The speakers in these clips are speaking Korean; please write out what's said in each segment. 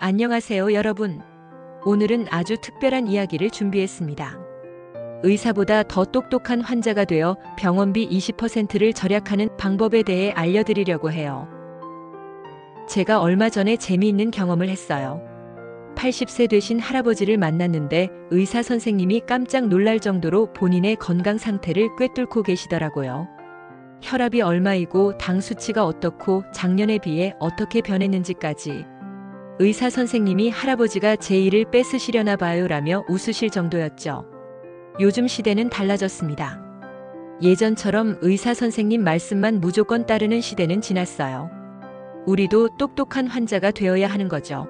안녕하세요, 여러분. 오늘은 아주 특별한 이야기를 준비했습니다. 의사보다 더 똑똑한 환자가 되어 병원비 20%를 절약하는 방법에 대해 알려드리려고 해요. 제가 얼마 전에 재미있는 경험을 했어요. 80세 되신 할아버지를 만났는데 의사 선생님이 깜짝 놀랄 정도로 본인의 건강 상태를 꿰뚫고 계시더라고요. 혈압이 얼마이고 당 수치가 어떻고 작년에 비해 어떻게 변했는지까지. 의사 선생님이 할아버지가 제 일을 뺏으시려나 봐요라며 웃으실 정도였죠. 요즘 시대는 달라졌습니다. 예전처럼 의사 선생님 말씀만 무조건 따르는 시대는 지났어요. 우리도 똑똑한 환자가 되어야 하는 거죠.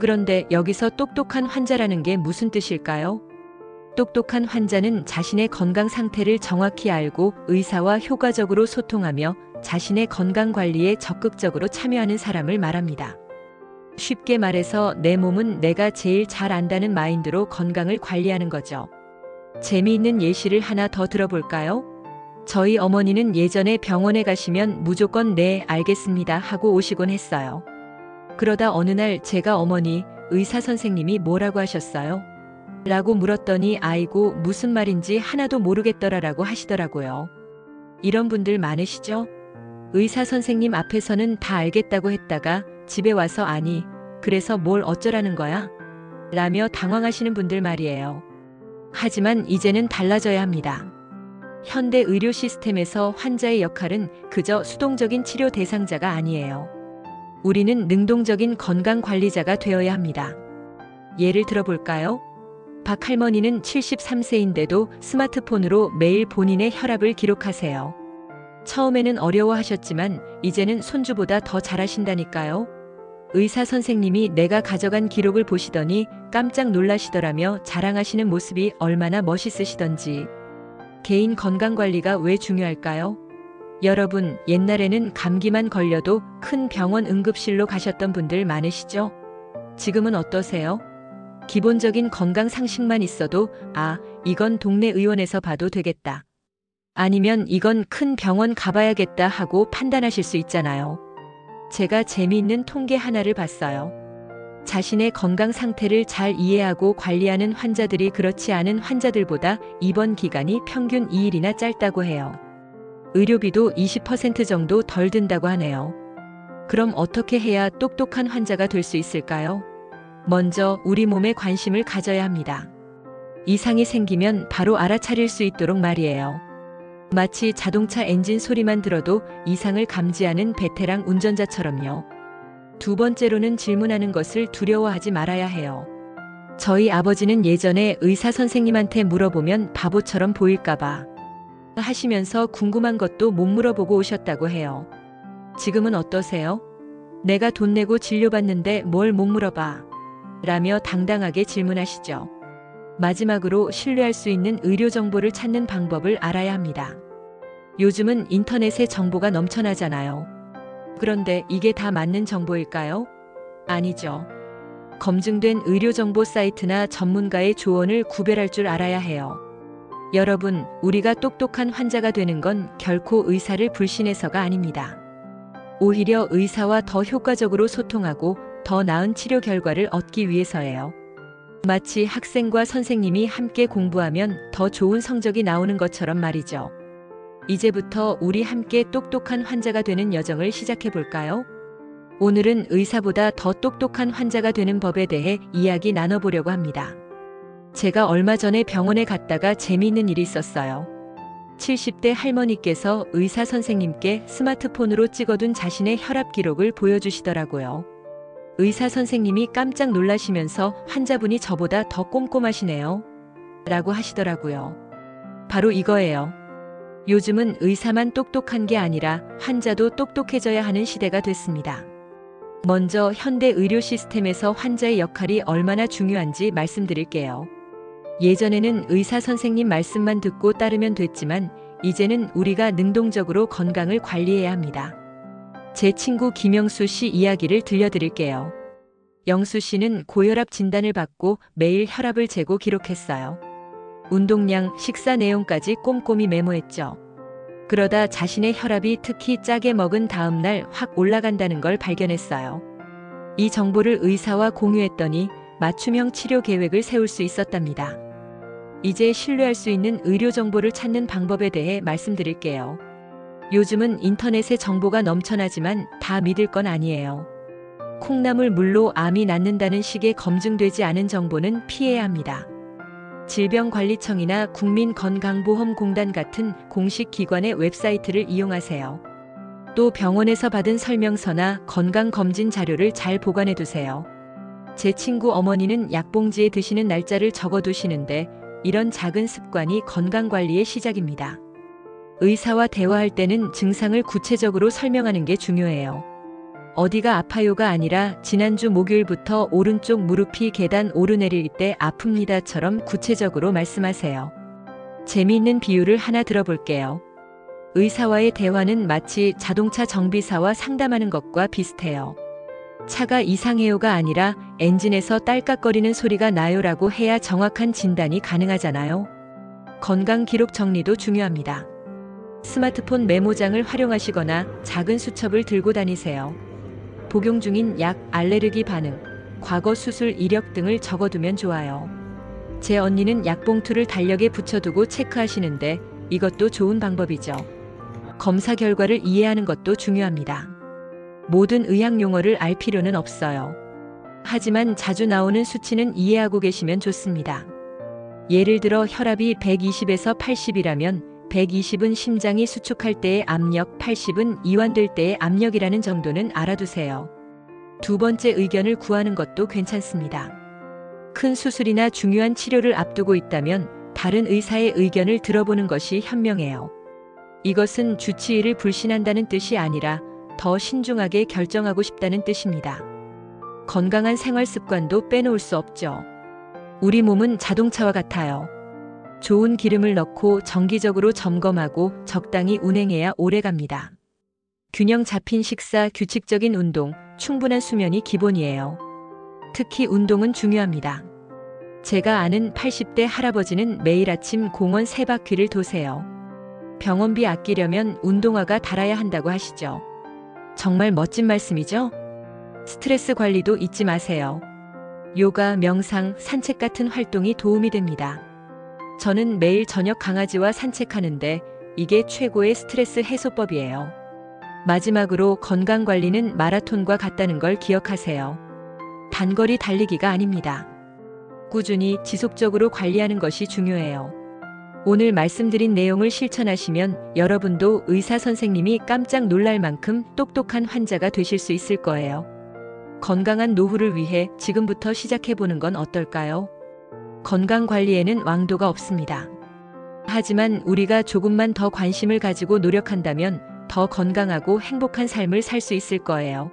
그런데 여기서 똑똑한 환자라는 게 무슨 뜻일까요? 똑똑한 환자는 자신의 건강 상태를 정확히 알고 의사와 효과적으로 소통하며 자신의 건강 관리에 적극적으로 참여하는 사람을 말합니다. 쉽게 말해서 내 몸은 내가 제일 잘 안다는 마인드로 건강을 관리하는 거죠. 재미있는 예시를 하나 더 들어볼까요? 저희 어머니는 예전에 병원에 가시면 무조건 네, 알겠습니다 하고 오시곤 했어요. 그러다 어느 날 제가 어머니, 의사 선생님이 뭐라고 하셨어요? 라고 물었더니 아이고 무슨 말인지 하나도 모르겠더라라고 하시더라고요. 이런 분들 많으시죠? 의사 선생님 앞에서는 다 알겠다고 했다가 집에 와서 아니, 그래서 뭘 어쩌라는 거야? 라며 당황하시는 분들 말이에요. 하지만 이제는 달라져야 합니다. 현대 의료 시스템에서 환자의 역할은 그저 수동적인 치료 대상자가 아니에요. 우리는 능동적인 건강 관리자가 되어야 합니다. 예를 들어볼까요? 박 할머니는 73세인데도 스마트폰으로 매일 본인의 혈압을 기록하세요. 처음에는 어려워하셨지만 이제는 손주보다 더 잘하신다니까요. 의사 선생님이 내가 가져간 기록을 보시더니 깜짝 놀라시더라며 자랑하시는 모습이 얼마나 멋있으시던지. 개인 건강관리가 왜 중요할까요? 여러분, 옛날에는 감기만 걸려도 큰 병원 응급실로 가셨던 분들 많으시죠? 지금은 어떠세요? 기본적인 건강 상식만 있어도 이건 동네 의원에서 봐도 되겠다. 아니면 이건 큰 병원 가봐야겠다 하고 판단하실 수 있잖아요. 제가 재미있는 통계 하나를 봤어요. 자신의 건강 상태를 잘 이해하고 관리하는 환자들이 그렇지 않은 환자들보다 입원 기간이 평균 2일이나 짧다고 해요. 의료비도 20% 정도 덜 든다고 하네요. 그럼 어떻게 해야 똑똑한 환자가 될 수 있을까요? 먼저 우리 몸에 관심을 가져야 합니다. 이상이 생기면 바로 알아차릴 수 있도록 말이에요. 마치 자동차 엔진 소리만 들어도 이상을 감지하는 베테랑 운전자처럼요. 두 번째로는 질문하는 것을 두려워하지 말아야 해요. 저희 아버지는 예전에 의사 선생님한테 물어보면 바보처럼 보일까봐 하시면서 궁금한 것도 못 물어보고 오셨다고 해요. 지금은 어떠세요? 내가 돈 내고 진료받는데 뭘 못 물어봐? 라며 당당하게 질문하시죠. 마지막으로 신뢰할 수 있는 의료 정보를 찾는 방법을 알아야 합니다. 요즘은 인터넷에 정보가 넘쳐나잖아요. 그런데 이게 다 맞는 정보일까요? 아니죠. 검증된 의료 정보 사이트나 전문가의 조언을 구별할 줄 알아야 해요. 여러분, 우리가 똑똑한 환자가 되는 건 결코 의사를 불신해서가 아닙니다. 오히려 의사와 더 효과적으로 소통하고 더 나은 치료 결과를 얻기 위해서예요. 마치 학생과 선생님이 함께 공부하면 더 좋은 성적이 나오는 것처럼 말이죠. 이제부터 우리 함께 똑똑한 환자가 되는 여정을 시작해 볼까요? 오늘은 의사보다 더 똑똑한 환자가 되는 법에 대해 이야기 나눠보려고 합니다. 제가 얼마 전에 병원에 갔다가 재미있는 일이 있었어요. 70대 할머니께서 의사 선생님께 스마트폰으로 찍어둔 자신의 혈압 기록을 보여주시더라고요. 의사 선생님이 깜짝 놀라시면서 환자분이 저보다 더 꼼꼼하시네요. 라고 하시더라고요. 바로 이거예요. 요즘은 의사만 똑똑한 게 아니라 환자도 똑똑해져야 하는 시대가 됐습니다. 먼저 현대 의료 시스템에서 환자의 역할이 얼마나 중요한지 말씀드릴게요. 예전에는 의사 선생님 말씀만 듣고 따르면 됐지만 이제는 우리가 능동적으로 건강을 관리해야 합니다. 제 친구 김영수 씨 이야기를 들려드릴게요. 영수 씨는 고혈압 진단을 받고 매일 혈압을 재고 기록했어요. 운동량, 식사 내용까지 꼼꼼히 메모했죠. 그러다 자신의 혈압이 특히 짜게 먹은 다음 날 확 올라간다는 걸 발견했어요. 이 정보를 의사와 공유했더니 맞춤형 치료 계획을 세울 수 있었답니다. 이제 신뢰할 수 있는 의료 정보를 찾는 방법에 대해 말씀드릴게요. 요즘은 인터넷에 정보가 넘쳐나지만 다 믿을 건 아니에요. 콩나물 물로 암이 낫는다는 식의 검증되지 않은 정보는 피해야 합니다. 질병관리청이나 국민건강보험공단 같은 공식 기관의 웹사이트를 이용하세요. 또 병원에서 받은 설명서나 건강검진 자료를 잘 보관해 두세요. 제 친구 어머니는 약봉지에 드시는 날짜를 적어 두시는데 이런 작은 습관이 건강관리의 시작입니다. 의사와 대화할 때는 증상을 구체적으로 설명하는 게 중요해요. 어디가 아파요가 아니라 지난주 목요일부터 오른쪽 무릎이 계단 오르내릴 때 아픕니다처럼 구체적으로 말씀하세요. 재미있는 비유를 하나 들어볼게요. 의사와의 대화는 마치 자동차 정비사와 상담하는 것과 비슷해요. 차가 이상해요가 아니라 엔진에서 딸깍거리는 소리가 나요라고 해야 정확한 진단이 가능하잖아요. 건강 기록 정리도 중요합니다. 스마트폰 메모장을 활용하시거나 작은 수첩을 들고 다니세요. 복용 중인 약, 알레르기 반응, 과거 수술 이력 등을 적어두면 좋아요. 제 언니는 약봉투를 달력에 붙여두고 체크하시는데 이것도 좋은 방법이죠. 검사 결과를 이해하는 것도 중요합니다. 모든 의학 용어를 알 필요는 없어요. 하지만 자주 나오는 수치는 이해하고 계시면 좋습니다. 예를 들어 혈압이 120에서 80이라면 120은 심장이 수축할 때의 압력, 80은 이완될 때의 압력이라는 정도는 알아두세요. 두 번째 의견을 구하는 것도 괜찮습니다. 큰 수술이나 중요한 치료를 앞두고 있다면 다른 의사의 의견을 들어보는 것이 현명해요. 이것은 주치의를 불신한다는 뜻이 아니라 더 신중하게 결정하고 싶다는 뜻입니다. 건강한 생활 습관도 빼놓을 수 없죠. 우리 몸은 자동차와 같아요. 좋은 기름을 넣고 정기적으로 점검하고 적당히 운행해야 오래 갑니다. 균형 잡힌 식사, 규칙적인 운동, 충분한 수면이 기본이에요. 특히 운동은 중요합니다. 제가 아는 80대 할아버지는 매일 아침 공원 3바퀴를 도세요. 병원비 아끼려면 운동화가 달아야 한다고 하시죠. 정말 멋진 말씀이죠? 스트레스 관리도 잊지 마세요. 요가, 명상, 산책 같은 활동이 도움이 됩니다. 저는 매일 저녁 강아지와 산책하는데 이게 최고의 스트레스 해소법이에요. 마지막으로 건강 관리는 마라톤과 같다는 걸 기억하세요. 단거리 달리기가 아닙니다. 꾸준히 지속적으로 관리하는 것이 중요해요. 오늘 말씀드린 내용을 실천하시면 여러분도 의사 선생님이 깜짝 놀랄 만큼 똑똑한 환자가 되실 수 있을 거예요. 건강한 노후를 위해 지금부터 시작해보는 건 어떨까요? 건강 관리에는 왕도가 없습니다. 하지만 우리가 조금만 더 관심을 가지고 노력한다면 더 건강하고 행복한 삶을 살 수 있을 거예요.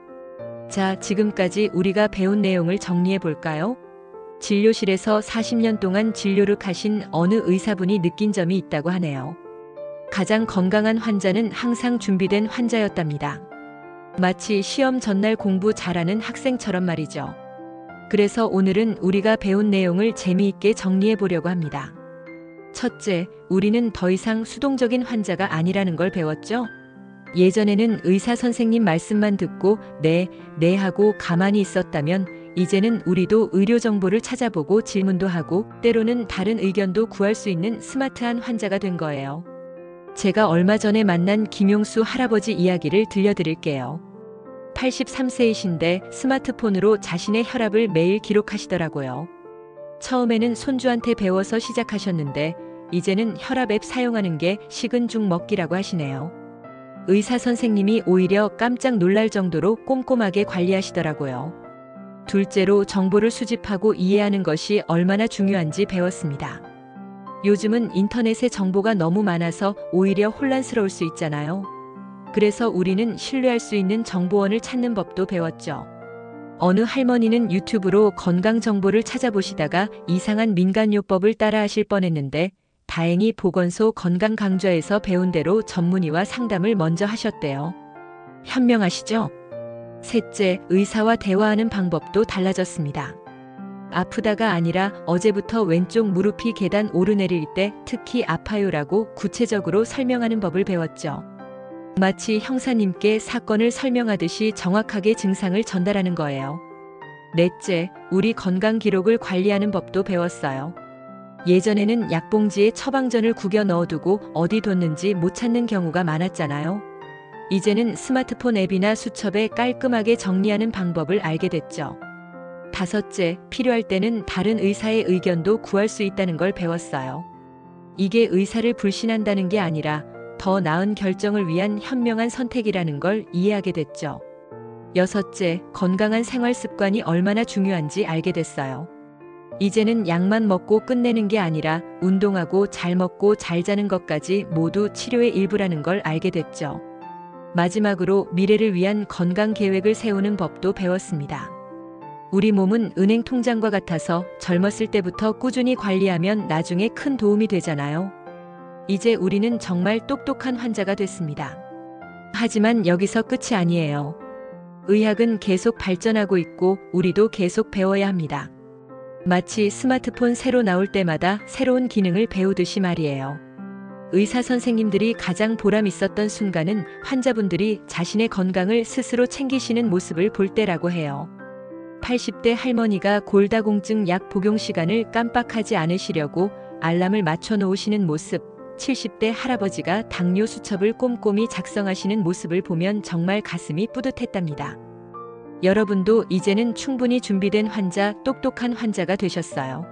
자, 지금까지 우리가 배운 내용을 정리해 볼까요? 진료실에서 40년 동안 진료를 하신 어느 의사분이 느낀 점이 있다고 하네요. 가장 건강한 환자는 항상 준비된 환자였답니다. 마치 시험 전날 공부 잘하는 학생처럼 말이죠. 그래서 오늘은 우리가 배운 내용을 재미있게 정리해 보려고 합니다. 첫째, 우리는 더 이상 수동적인 환자가 아니라는 걸 배웠죠? 예전에는 의사 선생님 말씀만 듣고 네 하고 가만히 있었다면 이제는 우리도 의료 정보를 찾아보고 질문도 하고 때로는 다른 의견도 구할 수 있는 스마트한 환자가 된 거예요. 제가 얼마 전에 만난 김용수 할아버지 이야기를 들려드릴게요. 83세이신데 스마트폰으로 자신의 혈압을 매일 기록하시더라고요. 처음에는 손주한테 배워서 시작하셨는데 이제는 혈압 앱 사용하는 게 식은 죽 먹기라고 하시네요. 의사 선생님이 오히려 깜짝 놀랄 정도로 꼼꼼하게 관리하시더라고요. 둘째로 정보를 수집하고 이해하는 것이 얼마나 중요한지 배웠습니다. 요즘은 인터넷에 정보가 너무 많아서 오히려 혼란스러울 수 있잖아요. 그래서 우리는 신뢰할 수 있는 정보원을 찾는 법도 배웠죠. 어느 할머니는 유튜브로 건강 정보를 찾아보시다가 이상한 민간요법을 따라하실 뻔했는데 다행히 보건소 건강강좌에서 배운 대로 전문의와 상담을 먼저 하셨대요. 현명하시죠? 셋째, 의사와 대화하는 방법도 달라졌습니다. 아프다가 아니라 어제부터 왼쪽 무릎이 계단 오르내릴 때 특히 아파요라고 구체적으로 설명하는 법을 배웠죠. 마치 형사님께 사건을 설명하듯이 정확하게 증상을 전달하는 거예요. 넷째, 우리 건강 기록을 관리하는 법도 배웠어요. 예전에는 약봉지에 처방전을 구겨 넣어두고 어디 뒀는지 못 찾는 경우가 많았잖아요. 이제는 스마트폰 앱이나 수첩에 깔끔하게 정리하는 방법을 알게 됐죠. 다섯째, 필요할 때는 다른 의사의 의견도 구할 수 있다는 걸 배웠어요. 이게 의사를 불신한다는 게 아니라 더 나은 결정을 위한 현명한 선택이라는 걸 이해하게 됐죠. 여섯째, 건강한 생활 습관이 얼마나 중요한지 알게 됐어요. 이제는 약만 먹고 끝내는 게 아니라 운동하고 잘 먹고 잘 자는 것까지 모두 치료의 일부라는 걸 알게 됐죠. 마지막으로 미래를 위한 건강 계획을 세우는 법도 배웠습니다. 우리 몸은 은행 통장과 같아서 젊었을 때부터 꾸준히 관리하면 나중에 큰 도움이 되잖아요. 이제 우리는 정말 똑똑한 환자가 됐습니다. 하지만 여기서 끝이 아니에요. 의학은 계속 발전하고 있고 우리도 계속 배워야 합니다. 마치 스마트폰 새로 나올 때마다 새로운 기능을 배우듯이 말이에요. 의사 선생님들이 가장 보람 있었던 순간은 환자분들이 자신의 건강을 스스로 챙기시는 모습을 볼 때라고 해요. 80대 할머니가 골다공증 약 복용 시간을 깜빡하지 않으시려고 알람을 맞춰 놓으시는 모습, 70대 할아버지가 당뇨 수첩을 꼼꼼히 작성하시는 모습을 보면 정말 가슴이 뿌듯했답니다. 여러분도 이제는 충분히 준비된 환자, 똑똑한 환자가 되셨어요.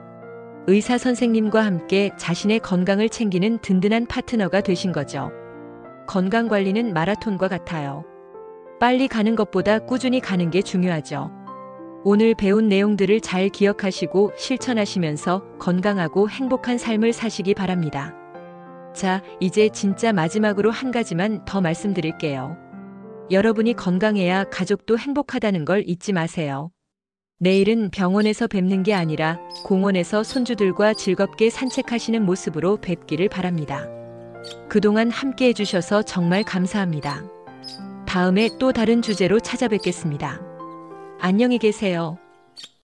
의사 선생님과 함께 자신의 건강을 챙기는 든든한 파트너가 되신 거죠. 건강관리는 마라톤과 같아요. 빨리 가는 것보다 꾸준히 가는 게 중요하죠. 오늘 배운 내용들을 잘 기억하시고 실천하시면서 건강하고 행복한 삶을 사시기 바랍니다. 자, 이제 진짜 마지막으로 한 가지만 더 말씀드릴게요. 여러분이 건강해야 가족도 행복하다는 걸 잊지 마세요. 내일은 병원에서 뵙는 게 아니라 공원에서 손주들과 즐겁게 산책하시는 모습으로 뵙기를 바랍니다. 그동안 함께 해주셔서 정말 감사합니다. 다음에 또 다른 주제로 찾아뵙겠습니다. 안녕히 계세요.